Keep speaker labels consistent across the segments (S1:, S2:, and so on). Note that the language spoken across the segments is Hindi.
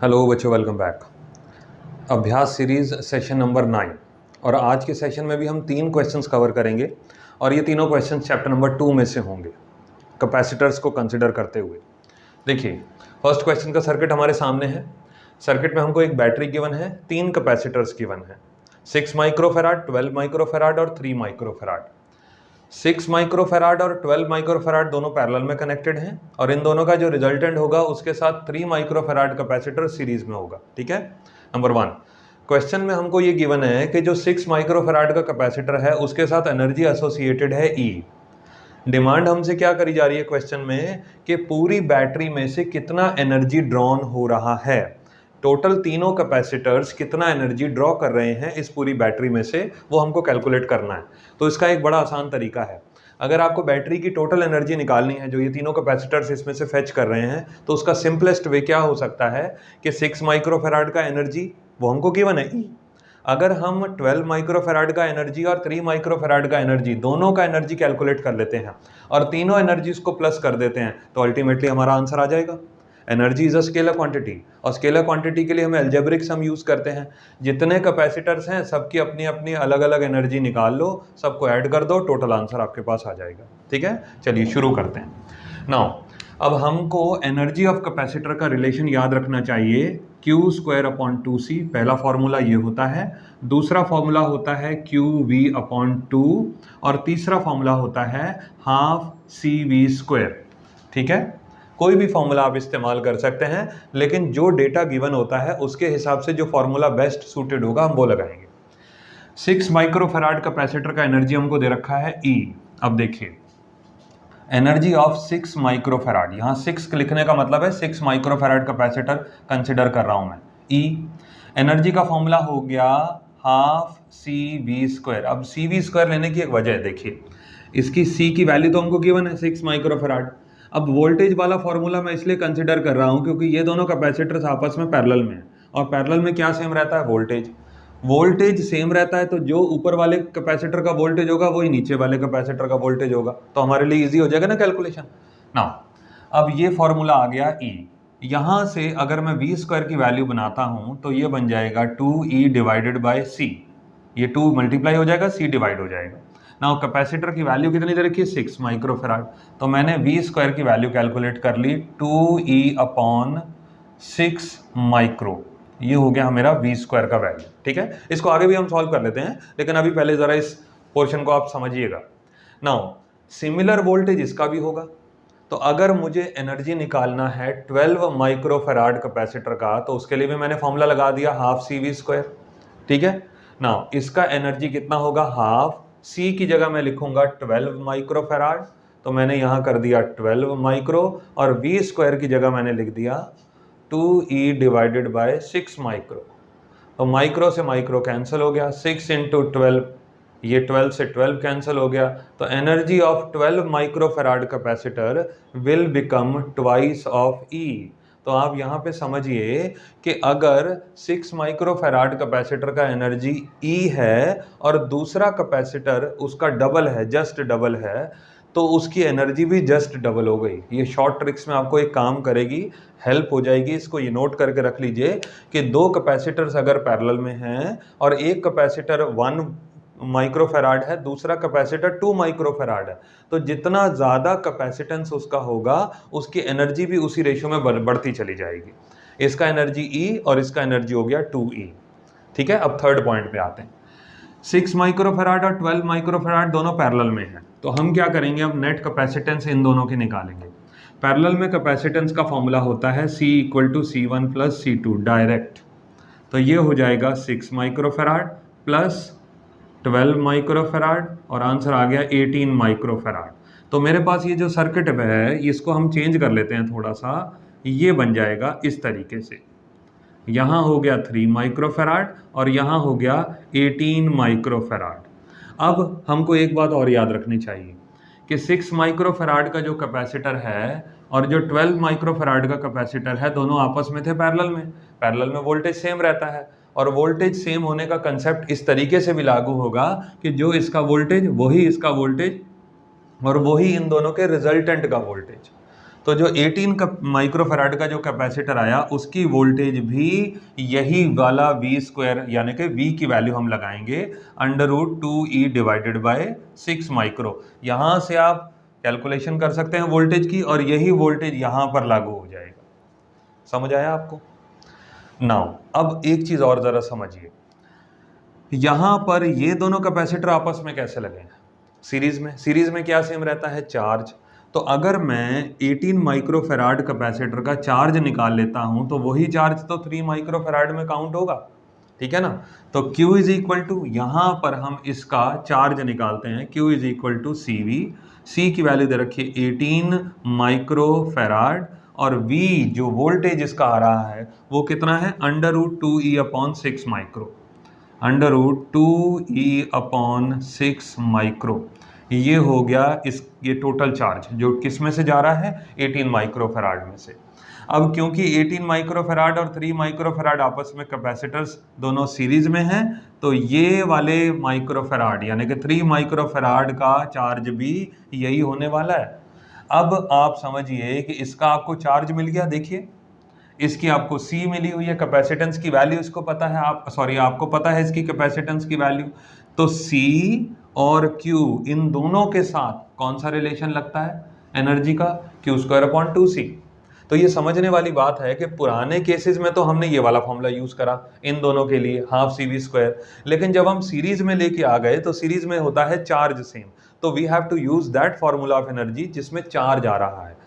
S1: हेलो बच्चों, वेलकम बैक। अभ्यास सीरीज सेशन नंबर 9 और आज के सेशन में भी हम 3 क्वेश्चंस कवर करेंगे और ये तीनों क्वेश्चंस चैप्टर नंबर 2 में से होंगे कैपेसिटर्स को कंसिडर करते हुए। देखिए, फर्स्ट क्वेश्चन का सर्किट हमारे सामने है। सर्किट में हमको एक बैटरी गिवन है, 3 कैपेसिटर्स गिवन है, 6 माइक्रोफेराड, 12 माइक्रोफेराड और 3 माइक्रोफेराड। 6 माइक्रोफेराड और 12 माइक्रोफेराड दोनों पैरेलल में कनेक्टेड हैं और इन दोनों का जो रिजल्टेंट होगा उसके साथ 3 माइक्रोफेराड कैपेसिटर सीरीज में होगा। ठीक है, नंबर 1 क्वेश्चन में हमको ये गिवन है कि जो 6 माइक्रोफेराड का कैपेसिटर है उसके साथ एनर्जी एसोसिएटेड है E। डिमांड हमसे क्या करी जा रही है क्वेश्चन में कि पूरी बैटरी में से कितना एनर्जी ड्रॉन हो रहा है, टोटल तीनों कैपेसिटर्स कितना एनर्जी ड्रॉ कर रहे हैं इस पूरी बैटरी में से, वो हमको कैलकुलेट करना है। तो इसका एक बड़ा आसान तरीका है। अगर आपको बैटरी की टोटल एनर्जी निकालनी है जो ये तीनों कैपेसिटर्स इसमें से फेच कर रहे हैं, तो उसका सिंपलेस्ट वे क्या हो सकता है कि 6 माइक्रोफेराड का एनर्जी वो हमको गिवन है E। अगर हम 12 माइक्रोफेराड का एनर्जी और 3 माइक्रोफेराड का एनर्जी दोनों का एनर्जी कैलकुलेट कर लेते हैं और तीनों एनर्जीज को प्लस कर देते हैं तो अल्टीमेटली हमारा आंसर आ जाएगा। Energy is a scalar quantity और स्केलर क्वांटिटी के लिए हम एल्जेब्रिक सम यूज करते हैं। जितने कैपेसिटर्स हैं सबकी अपनी अपनी अलग अलग एनर्जी निकाल लो, सबको ऐड कर दो, टोटल आंसर आपके पास आ जाएगा। ठीक है, चलिए शुरू करते हैं। नाउ अब हमको एनर्जी ऑफ कैपेसिटर का रिलेशन याद रखना चाहिए, Q²/2C। पहला फॉर्मूला ये होता है, दूसरा फॉर्मूला होता है QV/2 और तीसरा फॉर्मूला होता है 12CV²। ठीक है, कोई भी फॉर्मूला आप इस्तेमाल कर सकते हैं, लेकिन जो डेटा गिवन होता है उसके हिसाब से जो फॉर्मूला बेस्ट सूटेड होगा हम वो लगाएंगे। 6 माइक्रोफेराड कैपेसिटर का एनर्जी हमको दे रखा है E। अब देखिए, एनर्जी ऑफ 6 माइक्रोफेराड, यहाँ 6 लिखने का मतलब है 6 माइक्रोफेराड कैपेसिटर कंसिडर कर रहा हूं मैं। E एनर्जी का फॉर्मूला हो गया 12CV²। अब CV² लेने की एक वजह है, देखिए इसकी C की वैल्यू तो हमको गिवन है 6 माइक्रोफेराड। अब वोल्टेज वाला फॉर्मूला मैं इसलिए कंसिडर कर रहा हूं क्योंकि ये दोनों कैपेसिटर्स आपस में पैरेलल में हैं और पैरेलल में क्या सेम रहता है, वोल्टेज सेम रहता है, तो जो ऊपर वाले कैपेसिटर का वोल्टेज होगा वही नीचे वाले कैपेसिटर का वोल्टेज होगा, तो हमारे लिए इजी हो जाएगा ना कैलकुलेशन। नाउ अब ये फॉर्मूला आ गया E। यहां से अगर मैं V² की वैल्यू बनाता हूं तो ये बन जाएगा 2E/C। ये 2 मल्टीप्लाई हो जाएगा, C डिवाइड हो जाएगा। नाउ कैपेसिटर की वैल्यू कितनी दे रखी है, 6 माइक्रोफेराड, तो मैंने V² की वैल्यू कैलकुलेट कर ली 2E/6 माइक्रो। ये हो गया मेरा V² का वैल्यू। ठीक है, इसको आगे भी हम सॉल्व कर लेते हैं, लेकिन अभी पहले जरा इस पोर्शन को आप समझिएगा। नाउ सिमिलर वोल्टेज इसका भी होगा, तो अगर मुझे एनर्जी निकालना है 12 माइक्रोफेराड कैपेसिटर का तो उसके लिए भी मैंने फॉर्मूला लगा दिया 12CV²। ठीक है, नाउ इसका एनर्जी कितना होगा, हाफ C की जगह मैं लिखूंगा 12 माइक्रोफेराड, तो मैंने यहां कर दिया 12 माइक्रो और V² की जगह मैंने लिख दिया 2E/6 माइक्रो। तो माइक्रो से माइक्रो कैंसिल हो गया, 6 × 12, ये 12 से 12 कैंसिल हो गया, तो energy of 12 microfarad capacitor will become twice of E। तो आप यहाँ पे समझिए कि अगर 6 माइक्रोफेराड कैपेसिटर का एनर्जी E है और दूसरा कैपेसिटर उसका डबल है, जस्ट डबल है, तो उसकी एनर्जी भी जस्ट डबल हो गई। ये शॉर्ट ट्रिक्स में आपको एक काम करेगी, हेल्प हो जाएगी। इसको ये नोट करके रख लीजिए कि 2 कैपेसिटर्स अगर पैरेलल में हैं और एक कैपेसिटर 1 माइक्रोफेराड है, दूसरा कैपेसिटर 2 माइक्रोफेराड है, तो जितना ज़्यादा कैपेसिटेंस उसका होगा उसकी एनर्जी भी उसी रेशियो में बढ़ती चली जाएगी। इसका एनर्जी E और इसका एनर्जी हो गया 2E। ठीक है, अब थर्ड पॉइंट पे आते हैं। 6 माइक्रोफेराड और 12 माइक्रोफेराड दोनों पैरेलल में हैं, तो हम क्या करेंगे, अब नेट कैपेसिटेंस इन दोनों की निकालेंगे। पैरेलल में कैपेसिटेंस का फॉर्मूला होता है C = C1 + C2 डायरेक्ट, तो ये हो जाएगा 6 माइक्रोफेराड प्लस 12 माइक्रोफेराड और आंसर आ गया 18 माइक्रोफेराड। तो मेरे पास ये जो सर्किट है इसको हम चेंज कर लेते हैं थोड़ा सा, ये बन जाएगा इस तरीके से, यहाँ हो गया 3 माइक्रोफेराड और यहाँ हो गया 18 माइक्रोफेराड। अब हमको एक बात और याद रखनी चाहिए कि 6 माइक्रोफेराड का जो कैपेसिटर है और जो 12 माइक्रोफेराड का कैपेसिटर है दोनों आपस में थे पैरेलल में वोल्टेज सेम रहता है, और वोल्टेज सेम होने का कंसेप्ट इस तरीके से भी लागू होगा कि जो इसका वोल्टेज वही इसका वोल्टेज और वही इन दोनों के रिजल्टेंट का वोल्टेज। तो जो 18 माइक्रोफैराड का जो कैपेसिटर आया उसकी वोल्टेज भी यही वाला v² यानी कि v की वैल्यू हम लगाएंगे √2e डिवाइडेड बाय 6 माइक्रो। यहां से आप कैलकुलेशन कर सकते हैं वोल्टेज की और यही वोल्टेज यहां पर लागू हो जाएगा। समझ आया आपको? नाउ अब एक चीज और जरा समझिए, यहां पर ये दोनों कैपेसिटर आपस में कैसे लगे हैं? सीरीज में क्या सेम रहता है? चार्ज। तो अगर मैं 18 माइक्रोफैराड कैपेसिटर का चार्ज निकाल लेता हूं तो वही चार्ज तो 3 माइक्रोफैराड में काउंट होगा, ठीक है ना? तो Q इज इक्वल टू, यहां पर हम इसका चार्ज निकालते हैं, Q is equal to CV। C की वैल्यू दे रखी है 18 माइक्रोफैराड और V जो वोल्टेज इसका आ रहा है वो कितना है? √2e/6 micro, √2e/6 micro. ये हो गया ये टोटल चार्ज जो किस में से जा रहा है? 18 माइक्रोफैराड में से। अब क्योंकि 18 माइक्रोफैराड और 3 माइक्रोफैराड आपस में कैपेसिटर्स दोनों सीरीज में हैं, तो ये वाले माइक्रोफैराड यानी कि 3 माइक्रोफैराड का चार्ज भी यही होने वाला है। अब आप समझिए कि इसका आपको चार्ज मिल गया, देखिए इसकी आपको C मिली हुई है, कैपेसिटेंस की वैल्यू इसको पता है, आपको पता है इसकी कैपेसिटेंस की वैल्यू। तो C और Q इन दोनों के साथ कौन सा रिलेशन लगता है एनर्जी का? Q²/2C। तो ये समझने वाली बात है कि पुराने केसेस में तो हमने ये वाला फॉर्मूला यूज करा इन दोनों के लिए, हाफ CV², लेकिन जब हम सीरीज में लेके आ गए तो सीरीज में होता है चार्ज सेम, तो we have to use that formula of energy जिसमें चार्ज आ रहा है।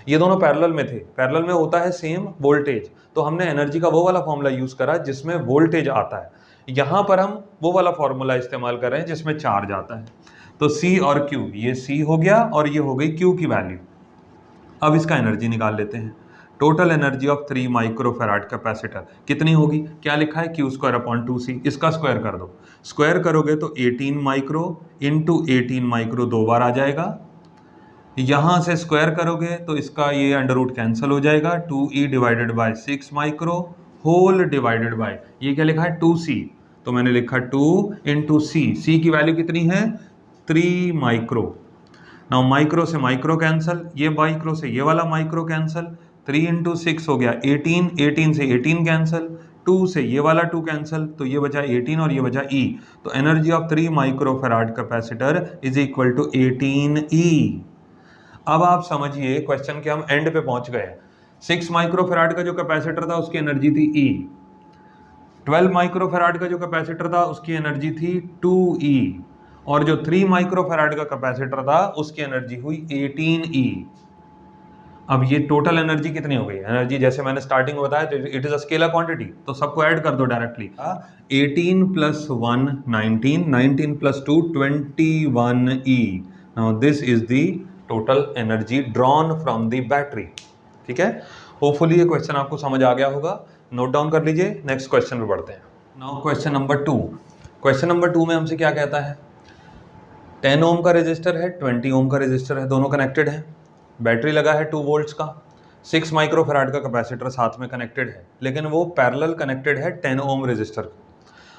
S1: ये दोनों पैरेलल में थे, पैरेलल में होता है सेम वोल्टेज, तो हमने एनर्जी का वो वाला फॉर्मूला यूज करा जिसमें वोल्टेज आता है। यहां पर हम वो वाला फॉर्मूला इस्तेमाल कर रहे हैं जिसमें चार्ज आता है। तो C और Q, ये C हो गया और ये हो गई Q की वैल्यू। अब इसका एनर्जी निकाल लेते हैं। Total energy of 3 microfarad capacitor कितनी होगी? क्या लिखा है? Q²/2C। इसका स्क्वायर कर दो, स्क्वायर करोगे तो 18 माइक्रो इंटू 18 माइक्रो 2 बार आ जाएगा। यहां से स्क्वायर करोगे तो इसका ये अंडर रूट कैंसिल हो जाएगा, 2e divided by 6 micro whole divided by, ये क्या लिखा है? 2C। तो मैंने लिखा 2 इंटू C की वैल्यू कितनी है? 3 माइक्रो। नाउ माइक्रो से माइक्रो कैंसिल, ये माइक्रो से ये वाला माइक्रो कैंसिल, 3 इंटू 6 हो गया 18, 18 से 18 कैंसिल, 2 से ये वाला 2 कैंसिल, तो ये बचा 18 और ये बचा E। तो energy of 3 microfarad capacitor is equal to 18E। अब आप समझिए क्वेश्चन के हम एंड पे पहुंच गए। 6 माइक्रोफैराड का जो कैपेसिटर था उसकी एनर्जी थी E, 12 माइक्रोफैराड का जो कैपेसिटर था उसकी एनर्जी थी 2E, और जो 3 माइक्रोफैराड का कैपेसिटर था उसकी एनर्जी हुई 18E। अब ये टोटल एनर्जी कितनी हो गई? एनर्जी जैसे मैंने स्टार्टिंग में बताया, it is a scalar quantity, तो सबको ऐड कर दो directly. 18 + 1 19, 19 + 2 21E। Now this is the total energy drawn from the battery. ठीक है, होपफुली ये क्वेश्चन आपको समझ आ गया होगा, नोट डाउन कर लीजिए। नेक्स्ट क्वेश्चन पे बढ़ते हैं। Now question number 2। Question number 2 में हमसे क्या कहता है? 10 ओम का रेजिस्टर है, 20 ओम का रेजिस्टर है, दोनों कनेक्टेड है, बैटरी लगा है 2 वोल्ट्स का, 6 माइक्रोफैराड का कैपेसिटर साथ में कनेक्टेड है, लेकिन वो पैरेलल कनेक्टेड है 10 ओम रेजिस्टर।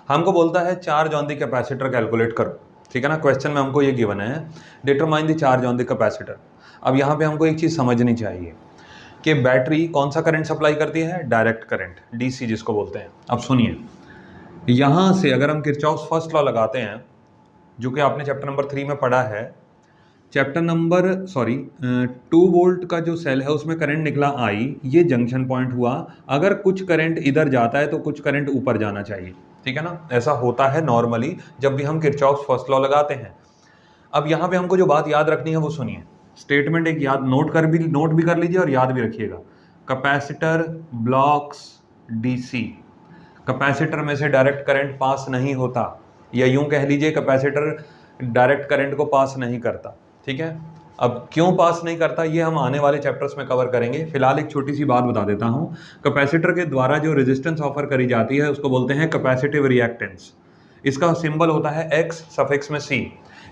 S1: हमको बोलता है charge on the capacitor calculate करो। ठीक है ना, क्वेश्चन में हमको ये गिवन है, determine the charge on the capacitor. अब यहाँ पे हमको एक चीज़ समझनी चाहिए कि बैटरी कौन सा करंट सप्लाई करती है? डायरेक्ट करंट, डीसी जिसको बोलते हैं। अब सुनिए, यहाँ से अगर हम किरचॉफ्स फर्स्ट लॉ लगाते हैं, जो कि आपने चैप्टर नंबर 3 में पढ़ा है, चैप्टर नंबर 2 वोल्ट का जो सेल है उसमें करंट निकला I, ये जंक्शन पॉइंट हुआ। अगर कुछ करंट इधर जाता है तो कुछ करंट ऊपर जाना चाहिए। ठीक है ना, ऐसा होता है नॉर्मली जब भी हम किरचॉफ्स फर्स्ट लॉ लगाते हैं। अब यहाँ पे हमको जो बात याद रखनी है वो सुनिए, स्टेटमेंट एक याद नोट भी कर लीजिए और याद भी रखिएगा। कैपेसिटर ब्लॉक्स डीसी, कैपेसिटर में से डायरेक्ट करंट पास नहीं होता, या यूं कह लीजिए कैपेसिटर डायरेक्ट करंट को पास नहीं करता। ठीक है, अब क्यों पास नहीं करता ये हम आने वाले चैप्टर्स में कवर करेंगे। फिलहाल एक छोटी सी बात बता देता हूं, कैपेसिटर के द्वारा जो रेजिस्टेंस ऑफर करी जाती है उसको बोलते हैं कैपेसिटिव रिएक्टेंस। इसका सिंबल होता है X सफिक्स में C।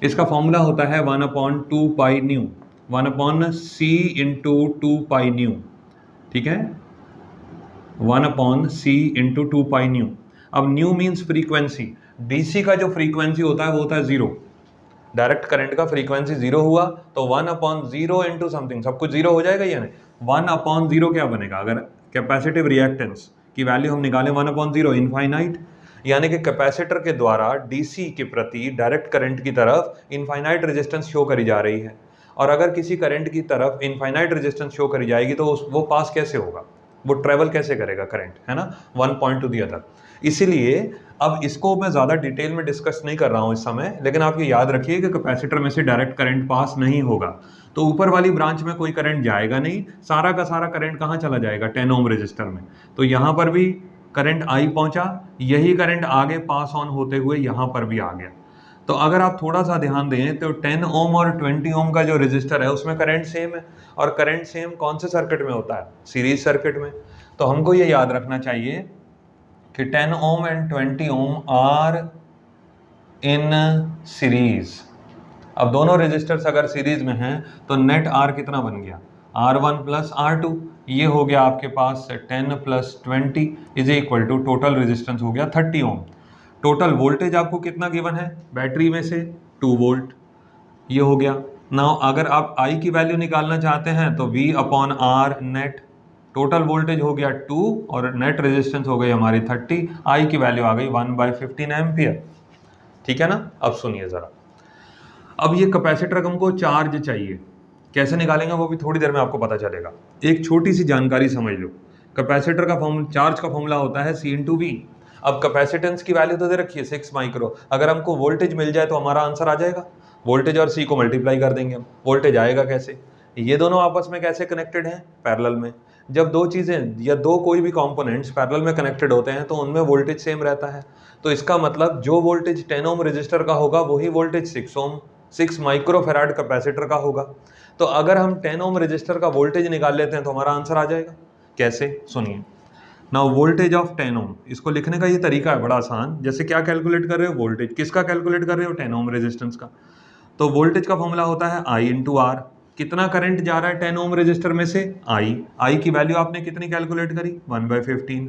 S1: इसका फॉर्मूला होता है 1/2 pi nu, 1/C × 2 pi nu. ठीक है, 1/C × 2 पाई न्यू। अब न्यू मीन्स फ्रीक्वेंसी, डीसी का जो फ्रीक्वेंसी होता है वो होता है 0, डायरेक्ट करंट का फ्रीक्वेंसी 0 हुआ तो 1/0 इंटू समथिंग, सब कुछ 0 हो जाएगा या नहीं? 1/0 क्या बनेगा? अगर कैपेसिटिव रिएक्टेंस की वैल्यू हम निकालें 1/0 इनफाइनाइट, यानी कि कैपेसिटर के द्वारा डीसी के प्रति डायरेक्ट करंट की तरफ इनफाइनाइट रेजिस्टेंस शो करी जा रही है। और अगर किसी करंट की तरफ इनफाइनाइट रेजिस्टेंस शो करी जाएगी तो वो पास कैसे होगा, वो ट्रेवल कैसे करेगा करंट, है ना, one point to the other. इसीलिए अब इसको मैं ज़्यादा डिटेल में डिस्कस नहीं कर रहा हूँ इस समय, लेकिन आप ये याद रखिए कि कैपेसिटर में से डायरेक्ट करंट पास नहीं होगा, तो ऊपर वाली ब्रांच में कोई करंट जाएगा नहीं, सारा का सारा करंट कहाँ चला जाएगा? 10 ओम रेजिस्टर में। तो यहाँ पर भी करंट आई पहुंचा, यही करंट आगे पास ऑन होते हुए यहाँ पर भी आ गया। तो अगर आप थोड़ा सा ध्यान दें तो 10 ओम और 20 ओम का जो रेजिस्टर है उसमें करंट सेम है, और करंट सेम कौन से सर्किट में होता है? सीरीज सर्किट में। तो हमको ये याद रखना चाहिए कि 10 ohm and 20 ohm are in series. अब दोनों रेजिस्टर्स अगर सीरीज में हैं तो नेट आर कितना बन गया? R1 plus R2। ये हो गया आपके पास 10 plus 20 is equal to total resistance हो गया 30 ओम। टोटल वोल्टेज आपको कितना गिवन है बैटरी में से? 2 वोल्ट। ये हो गया। नाउ अगर आप I की वैल्यू निकालना चाहते हैं तो V/R नेट, टोटल वोल्टेज हो गया 2 और नेट रेजिस्टेंस हो गई हमारी 30, I की वैल्यू आ गई 1/15 एम्पियर। ठीक है ना? अब सुनिए ज़रा, अब ये कैपेसिटर हमको चार्ज चाहिए, कैसे निकालेंगे वो भी थोड़ी देर में आपको पता चलेगा। एक छोटी सी जानकारी समझ लो, कैपेसिटर का चार्ज का फॉर्मूला होता है C/V। अब कैपेसिटेंस की वैल्यू तो दे रखी है 6 माइक्रो, अगर हमको वोल्टेज मिल जाए तो हमारा आंसर आ जाएगा। वोल्टेज और C को मल्टीप्लाई कर देंगे हम, वोल्टेज आएगा कैसे? ये दोनों आपस में कैसे कनेक्टेड हैं? पैरेलल में। जब दो चीज़ें या दो कोई भी कंपोनेंट्स पैरेलल में कनेक्टेड होते हैं तो उनमें वोल्टेज सेम रहता है। तो इसका मतलब जो वोल्टेज 10 ओम रजिस्टर का होगा वही वोल्टेज 6 माइक्रो फैराड कैपेसिटर का होगा। तो अगर हम 10 ओम रजिस्टर का वोल्टेज निकाल लेते हैं तो हमारा आंसर आ जाएगा। कैसे? सुनिए। नाउ वोल्टेज ऑफ 10 ओम, इसको लिखने का ये तरीका है बड़ा आसान। जैसे क्या कैलकुलेट कर रहे हो? वोल्टेज किसका कैलकुलेट कर रहे हो? 10 ओम रेजिस्टेंस का। तो वोल्टेज का फॉर्मूला होता है I/R। कितना करंट जा रहा है 10 ओम रेजिस्टर में से? I की वैल्यू आपने कितनी कैलकुलेट करी? 1/15।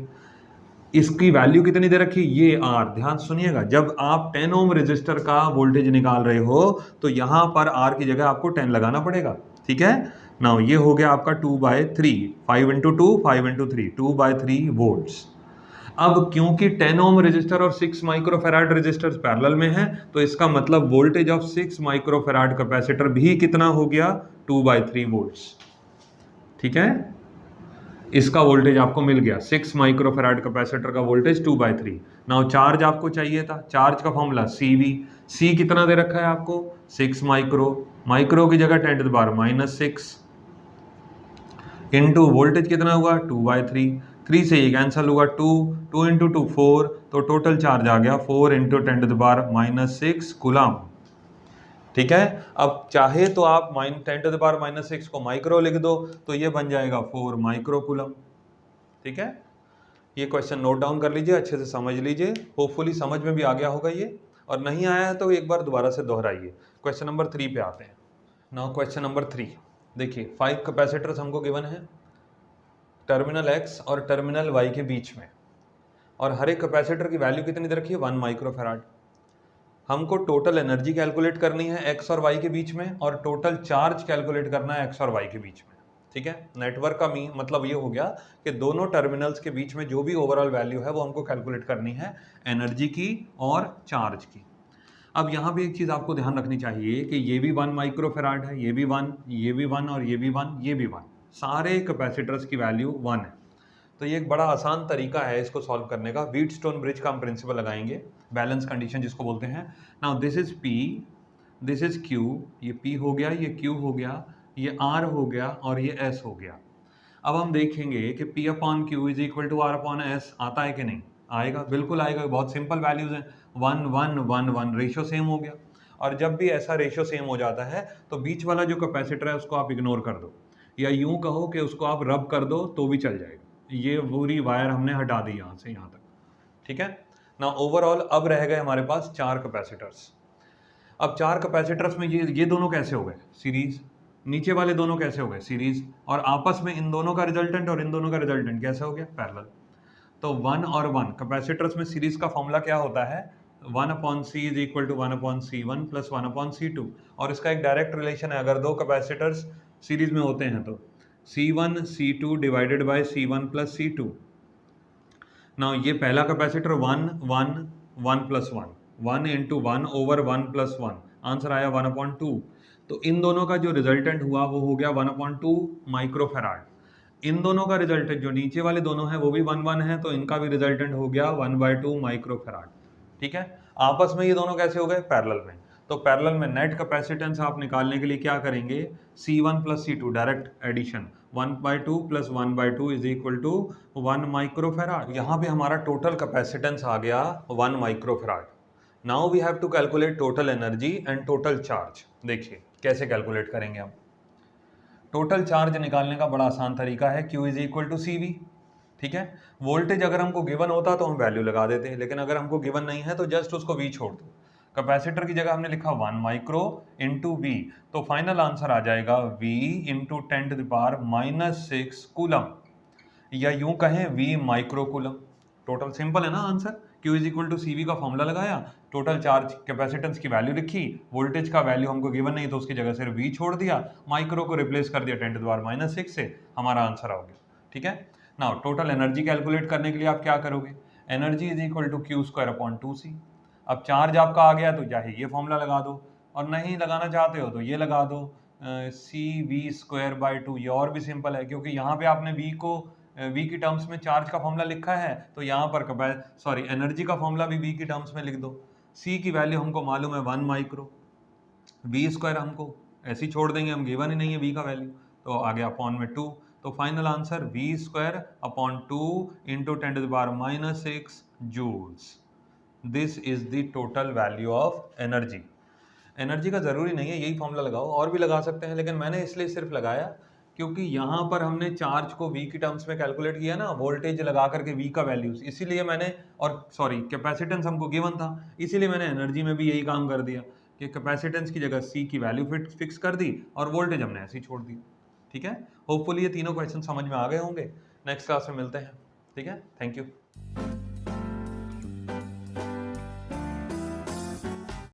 S1: इसकी वैल्यू कितनी दे रखी? ये R। ध्यान सुनिएगा, जब आप 10 ओम रेजिस्टर का वोल्टेज निकाल रहे हो तो यहां पर R की जगह आपको 10 लगाना पड़ेगा। ठीक है? नाउ ये हो गया आपका 2/3, 5 × 2 5 × 3, 2/3 वोल्ट्स। अब क्योंकि 10 ओम रेजिस्टर और 6 माइक्रोफैराड रेजिस्टर्स पैरेलल में हैं तो इसका मतलब वोल्टेज ऑफ 6 माइक्रोफैराड कैपेसिटर भी कितना हो गया? 2/3 वोल्ट्स। ठीक है? इसका वोल्टेज आपको मिल गया, 6 माइक्रोफैराड कैपेसिटर का वोल्टेज 2/3। नाउ चार्ज आपको चाहिए था, चार्ज का फॉर्मूला CV। C कितना दे रखा है आपको? 6 माइक्रो, माइक्रो की जगह 10⁻⁻6 इंटू वोल्टेज कितना हुआ? 2/3। 3 से ये कैंसिल हुआ, 2 × 2 4, तो टोटल चार्ज आ गया 4 × 10⁻⁻6 कूलम। ठीक है? अब चाहे तो आप 10⁻⁻6 को माइक्रो लिख दो तो ये बन जाएगा 4 माइक्रो कूलम। ठीक है? ये क्वेश्चन नोट डाउन कर लीजिए, अच्छे से समझ लीजिए, होपफुली समझ में भी आ गया होगा ये, और नहीं आया है तो एक बार दोबारा से दोहराइए। क्वेश्चन नंबर 3 पे आते हैं। नाउ क्वेश्चन नंबर 3 देखिए, 5 कैपेसिटर्स हमको गिवन है टर्मिनल X और टर्मिनल Y के बीच में, और हर एक कैपेसिटर की वैल्यू कितनी दे रखी है? 1 माइक्रोफैराड। हमको टोटल एनर्जी कैलकुलेट करनी है X और Y के बीच में, और टोटल चार्ज कैलकुलेट करना है X और Y के बीच में। ठीक है? नेटवर्क का मतलब ये हो गया कि दोनों टर्मिनल्स के बीच में जो भी ओवरऑल वैल्यू है वो हमको कैलकुलेट करनी है, एनर्जी की और चार्ज की। अब यहाँ भी एक चीज़ आपको ध्यान रखनी चाहिए कि ये भी 1 माइक्रोफैराड है, ये भी 1, ये भी 1, और ये भी 1, ये भी 1, सारे कैपेसिटर्स की वैल्यू 1 है। तो ये एक बड़ा आसान तरीका है इसको सॉल्व करने का। व्हीटस्टोन ब्रिज का हम प्रिंसिपल लगाएंगे, बैलेंस कंडीशन जिसको बोलते हैं। Now this is P, this is Q, ये P हो गया, ये Q हो गया, ये R हो गया, और ये S हो गया। अब हम देखेंगे कि P/Q = R/S आता है कि नहीं? आएगा, बिल्कुल आएगा, बहुत सिंपल वैल्यूज हैं। 1 1 1 1 रेशियो सेम हो गया, और जब भी ऐसा रेशियो सेम हो जाता है तो बीच वाला जो कैपेसिटर है उसको आप इग्नोर कर दो, या यूं कहो कि उसको आप रब कर दो तो भी चल जाएगा। ये पूरी वायर हमने हटा दी यहाँ से यहाँ तक। ठीक है ना? ओवरऑल अब रह गए हमारे पास 4 कैपेसिटर्स। अब 4 कैपेसिटर्स में ये दोनों कैसे हो गए? सीरीज। नीचे वाले दोनों कैसे हो गए? सीरीज। और आपस में इन दोनों का रिजल्टेंट और इन दोनों का रिजल्टेंट कैसे हो गया? पैरेलल। तो 1 और 1 कैपेसिटर्स में सीरीज का फॉर्मूला क्या होता है? 1/c is equal to 1/c1 plus 1/c2, और इसका एक डायरेक्ट रिलेशन है अगर दो कैपेसिटर्स सीरीज में होते हैं तो C1 C2 divided by C1 plus C2। Now ये पहला capacitor 1 1 1 plus 1, 1 into 1 over 1 plus 1, answer आया 1/2। तो इन दोनों का जो रिजल्टेंट हुआ वो हो गया 1/2 माइक्रोफेराड। इन दोनों का रिजल्टेंट जो नीचे वाले दोनों हैं वो भी 1 1 है, तो इनका भी रिजल्टेंट हो गया 1/2 माइक्रोफेराड। ठीक है, आपस में ये दोनों कैसे हो गए? पैरेलल में। तो पैरेलल में नेट कैपेसिटेंस आप निकालने के लिए क्या करेंगे? C1 plus C2 direct addition, 1/2 plus 1/2 is equal to 1 microfarad. यहाँ पे हमारा टोटल कैपेसिटेंस आ गया 1 microfarad. Now we have to calculate total energy and total charge. देखिए कैसे कैलकुलेट करेंगे हम। टोटल चार्ज निकालने का बड़ा आसान तरीका है, Q is equal to CV। ठीक है, वोल्टेज अगर हमको गिवन होता तो हम वैल्यू लगा देते हैं, लेकिन अगर हमको गिवन नहीं है तो जस्ट उसको V छोड़ दो। कैपेसिटर की जगह हमने लिखा 1 माइक्रो इंटू V, तो फाइनल आंसर आ जाएगा V इंटू 10⁻⁻6 कूलम, या यूं कहें V micro coulomb. Total simple है ना answer. Q is equal to CV का फॉर्मूला लगाया, टोटल चार्ज कैपेसिटेंस की वैल्यू लिखी, वोल्टेज का वैल्यू हमको गिवन नहीं तो उसकी जगह सिर्फ V छोड़ दिया, माइक्रो को रिप्लेस कर दिया 10⁻⁻6 से, हमारा आंसर आ गया। ठीक है, नाउ टोटल एनर्जी कैलकुलेट करने के लिए आप क्या करोगे? Energy is equal to Q² 2C। अब चार्ज आपका आ गया तो चाहे ये फॉर्मूला लगा दो, और नहीं लगाना चाहते हो तो ये लगा दो, CV²/2। ये और भी सिंपल है क्योंकि यहाँ पे आपने V की टर्म्स में चार्ज का फॉर्मूला लिखा है, तो यहाँ पर एनर्जी का फॉर्मूला भी V की टर्म्स में लिख दो। C की वैल्यू हमको मालूम है 1 माइक्रो, V² हमको ऐसे ही छोड़ देंगे, हम गिवन ही नहीं है V का वैल्यू, तो आ गया अपॉन में 2। तो final answer V²/2 into 10⁻⁻6 joules. This is the total value of energy. Energy का ज़रूरी नहीं है यही फॉर्मूला लगाओ, और भी लगा सकते हैं, लेकिन मैंने इसलिए सिर्फ लगाया क्योंकि यहाँ पर हमने चार्ज को V की टर्म्स में कैलकुलेट किया ना, वोल्टेज लगा करके V का वैल्यू, इसीलिए मैंने, और सॉरी कैपेसिटेंस हमको गिवन था, इसीलिए मैंने एनर्जी में भी यही काम कर दिया कि कैपेसिटेंस की जगह C की वैल्यू फिक्स कर दी और वोल्टेज हमने ऐसे ही छोड़ दी। ठीक है, होपफुली ये तीनों क्वेश्चन समझ में आ गए होंगे। नेक्स्ट क्लास में मिलते हैं। ठीक है, थैंक यू।